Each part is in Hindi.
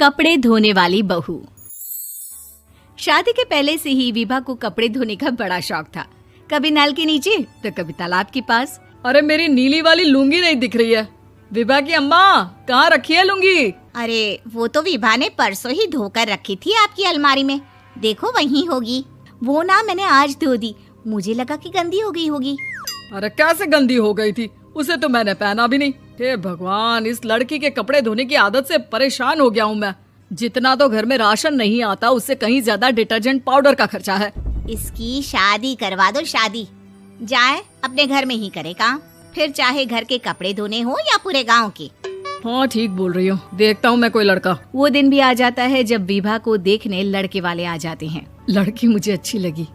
कपड़े धोने वाली बहू। शादी के पहले से ही विभा को कपड़े धोने का बड़ा शौक था। कभी नल के नीचे तो कभी तालाब के पास। अरे मेरी नीली वाली लुंगी नहीं दिख रही है। विभा की अम्मा, कहाँ रखी है लुंगी? अरे वो तो विभा ने परसों ही धोकर रखी थी आपकी अलमारी में, देखो वहीं होगी। वो ना मैंने आज धो दी, मुझे लगा कि गंदी हो गई होगी। अरे कैसे गंदी हो गई थी? उसे तो मैंने पहना भी नहीं। हे भगवान, इस लड़की के कपड़े धोने की आदत से परेशान हो गया हूँ मैं। जितना तो घर में राशन नहीं आता, उससे कहीं ज्यादा डिटर्जेंट पाउडर का खर्चा है। इसकी शादी करवा दो, शादी। जाए अपने घर में ही करे काम, फिर चाहे घर के कपड़े धोने हो या पूरे गांव के। हाँ ठीक बोल रही हो, देखता हूँ मैं कोई लड़का। वो दिन भी आ जाता है जब विभा को देखने लड़के वाले आ जाते हैं। लड़की मुझे अच्छी लगी।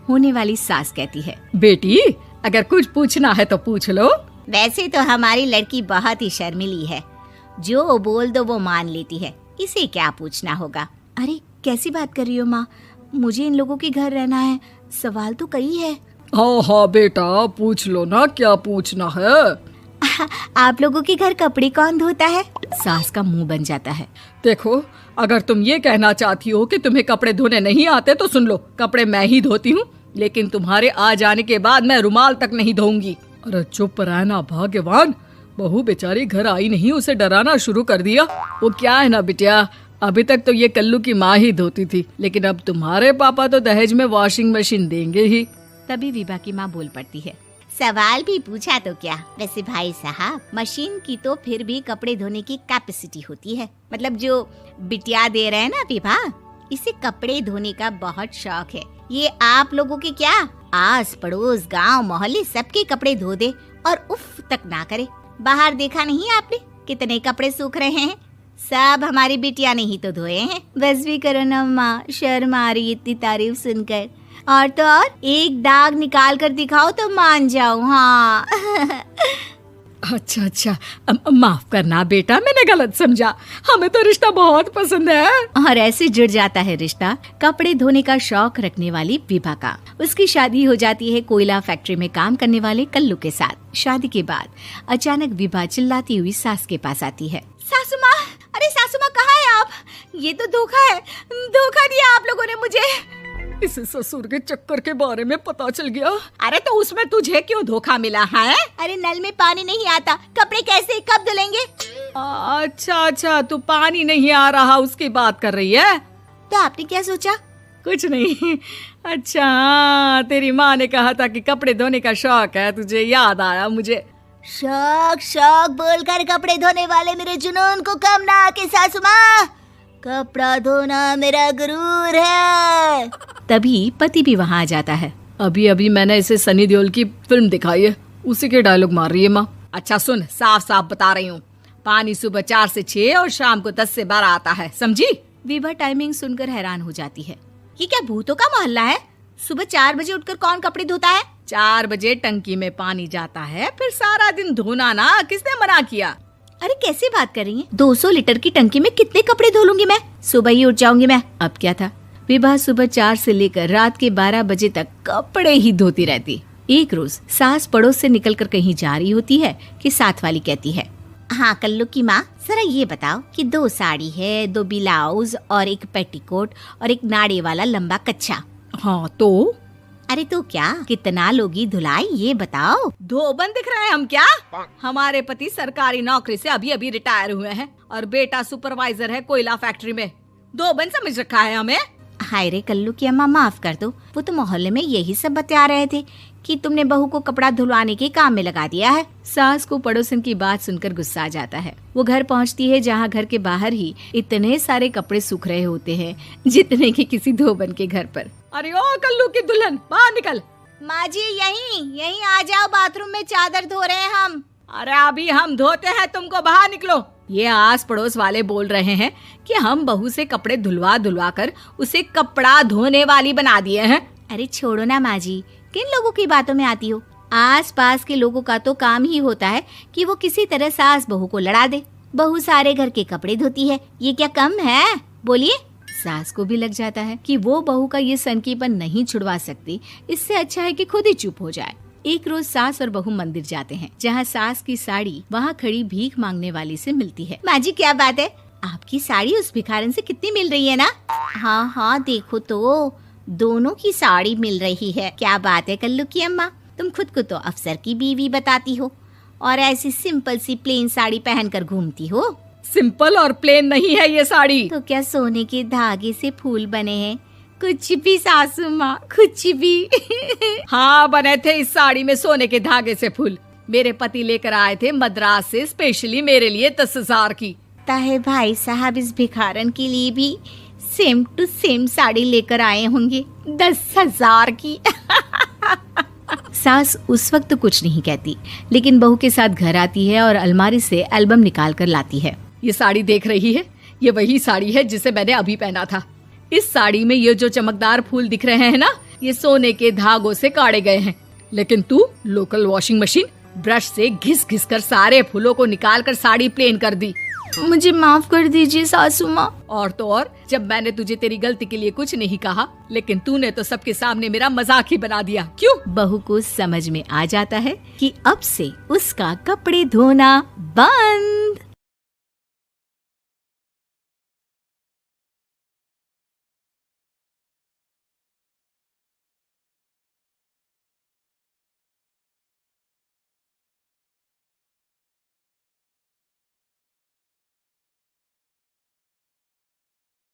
होने वाली सास कहती है, बेटी अगर कुछ पूछना है तो पूछ लो। वैसे तो हमारी लड़की बहुत ही शर्मीली है, जो बोल दो वो मान लेती है, इसे क्या पूछना होगा। अरे कैसी बात कर रही हो माँ, मुझे इन लोगों के घर रहना है, सवाल तो कई है। हाँ हाँ बेटा, पूछ लो ना, क्या पूछना है। आप लोगों के घर कपड़े कौन धोता है? सास का मुंह बन जाता है। देखो, अगर तुम ये कहना चाहती हो कि तुम्हें कपड़े धोने नहीं आते तो सुन लो, कपड़े मैं ही धोती हूँ, लेकिन तुम्हारे आ जाने के बाद मैं रुमाल तक नहीं धोऊंगी। अरे चुप रहना भाग्यवान, बहू बेचारी घर आई नहीं, उसे डराना शुरू कर दिया। वो क्या है ना बिटिया, अभी तक तो ये कल्लू की माँ ही धोती थी, लेकिन अब तुम्हारे पापा तो दहेज में वॉशिंग मशीन देंगे ही। तभी विभा की माँ बोल पड़ती है, सवाल भी पूछा तो क्या। वैसे भाई साहब, मशीन की तो फिर भी कपड़े धोने की कैपेसिटी होती है। मतलब जो बिटिया दे रहे हैं ना विभा, इसे कपड़े धोने का बहुत शौक है। ये आप लोगों के क्या, आस पड़ोस गांव मोहल्ले सबके कपड़े धो दे और उफ तक ना करे। बाहर देखा नहीं आपने कितने कपड़े सूख रहे हैं? सब हमारी बिटिया ने ही तो धोए हैं। बस भी करो ना माँ, शर्म आ रही इतनी तारीफ सुनकर। और तो और एक दाग निकाल कर दिखाओ तो मान जाओ। हाँ अच्छा, माफ करना बेटा, मैंने गलत समझा। हमें तो रिश्ता बहुत पसंद है। और ऐसे जुड़ जाता है रिश्ता कपड़े धोने का शौक रखने वाली विभा का। उसकी शादी हो जाती है कोयला फैक्ट्री में काम करने वाले कल्लू के साथ। शादी के बाद अचानक विभा चिल्लाती हुई सास के पास आती है। सासू माँ, अरे सासू माँ कहाँ है आप? ये तो धोखा है, धोखा दिया आप लोगों ने मुझे। इसे ससुर के चक्कर के बारे में पता चल गया। अरे तो उसमें तुझे क्यों धोखा मिला है? अरे नल में पानी नहीं आता, कपड़े कैसे कब धुलेंगे? अच्छा, तू पानी नहीं आ रहा उसकी बात कर रही है। तो आपने क्या सोचा? कुछ नहीं। अच्छा, तेरी माँ ने कहा था कि कपड़े धोने का शौक है तुझे, याद आया मुझे। शौक बोलकर कपड़े धोने वाले मेरे जुनून को कम ना आके सासू माँ, कपड़ा धोना मेरा गुरूर है। तभी पति भी वहाँ आ जाता है। अभी मैंने इसे सनी देओल की फिल्म दिखाई है, उसी के डायलॉग मार रही है माँ। अच्छा सुन, साफ साफ बता रही हूँ, पानी सुबह 4 से 6 और शाम को 10 से 12 आता है, समझी? विभा टाइमिंग सुनकर हैरान हो जाती है। ये क्या भूतों का मोहल्ला है? सुबह 4 बजे उठकर कौन कपड़े धोता है? 4 बजे टंकी में पानी जाता है, फिर सारा दिन धोना ना, किसने मना किया? अरे कैसी बात कर रही हैं? 200 लीटर की टंकी में कितने कपड़े धो लूंगी मैं? सुबह ही उठ जाऊंगी मैं। अब क्या था, विभा सुबह 4 से लेकर रात के 12 बजे तक कपड़े ही धोती रहती। एक रोज सास पड़ोस से निकलकर कहीं जा रही होती है कि साथ वाली कहती है, हाँ कल्लू की माँ, जरा ये बताओ कि 2 साड़ी है, 2 ब्लाउज और एक पेटीकोट और एक नाड़े वाला लंबा कच्छा। हाँ तो? अरे तो क्या, कितना लोगी धुलाई ये बताओ। धोबन दिख रहे हैं हम क्या? हमारे पति सरकारी नौकरी से अभी रिटायर हुए हैं और बेटा सुपरवाइजर है कोयला फैक्ट्री में। धोबन समझ रखा है हमें? हाय रे कल्लू की अम्मा, माफ कर दो, वो तो मोहल्ले में यही सब बता रहे थे कि तुमने बहू को कपड़ा धुलवाने के काम में लगा दिया है। सास को पड़ोसन की बात सुनकर गुस्सा आ जाता है। वो घर पहुंचती है जहां घर के बाहर ही इतने सारे कपड़े सूख रहे होते हैं जितने कि किसी धोबन के घर पर। अरे ओ कल्लू की दुल्हन, बाहर निकल। माँ जी यहीं आ जाओ, बाथरूम में चादर धो रहे हैं हम। अरे अभी हम धोते हैं, तुमको बाहर निकलो। ये आस पड़ोस वाले बोल रहे हैं कि हम बहू से कपड़े धुलवा कर उसे कपड़ा धोने वाली बना दिए हैं। अरे छोड़ो ना माँ जी, किन लोगों की बातों में आती हो? आस पास के लोगों का तो काम ही होता है कि वो किसी तरह सास बहू को लड़ा दे। बहू सारे घर के कपड़े धोती है, ये क्या कम है? बोलिए। सास को भी लग जाता है कि वो बहू का ये सनकीपन नहीं छुड़वा सकती, इससे अच्छा है कि खुद ही चुप हो जाए। एक रोज सास और बहू मंदिर जाते हैं, जहाँ सास की साड़ी वहाँ खड़ी भीख मांगने वाली से मिलती है। माँ जी क्या बात है, आपकी साड़ी उस भिखारन से कितनी मिल रही है ना? हाँ हाँ देखो तो, दोनों की साड़ी मिल रही है। क्या बात है कल्लू की अम्मा, तुम खुद को तो अफसर की बीवी बताती हो और ऐसी सिंपल सी प्लेन साड़ी पहनकर घूमती हो। सिंपल और प्लेन नहीं है ये साड़ी। तो क्या सोने के धागे से फूल बने हैं? कुछ भी सासू माँ, कुछ भी। हाँ बने थे इस साड़ी में सोने के धागे से फूल। मेरे पति लेकर आए थे मद्रास से स्पेशली मेरे लिए 10,000 की। ताहे भाई साहब इस भिखारन के लिए भी सेम टू सेम साड़ी लेकर आए होंगे 10,000 की। सास उस वक्त तो कुछ नहीं कहती, लेकिन बहू के साथ घर आती है और अलमारी से एल्बम निकाल कर लाती है। ये साड़ी देख रही है, ये वही साड़ी है जिसे मैंने अभी पहना था। इस साड़ी में ये जो चमकदार फूल दिख रहे हैं ना, ये सोने के धागों से काढ़े गए हैं। लेकिन तू लोकल वॉशिंग मशीन ब्रश से घिस घिस कर सारे फूलों को निकाल कर साड़ी प्लेन कर दी। मुझे माफ कर दीजिए सासू माँ। और तो और, जब मैंने तुझे तेरी गलती के लिए कुछ नहीं कहा, लेकिन तूने तो सबके सामने मेरा मजाक ही बना दिया। क्यों? बहू को समझ में आ जाता है कि अब से उसका कपड़े धोना बंद।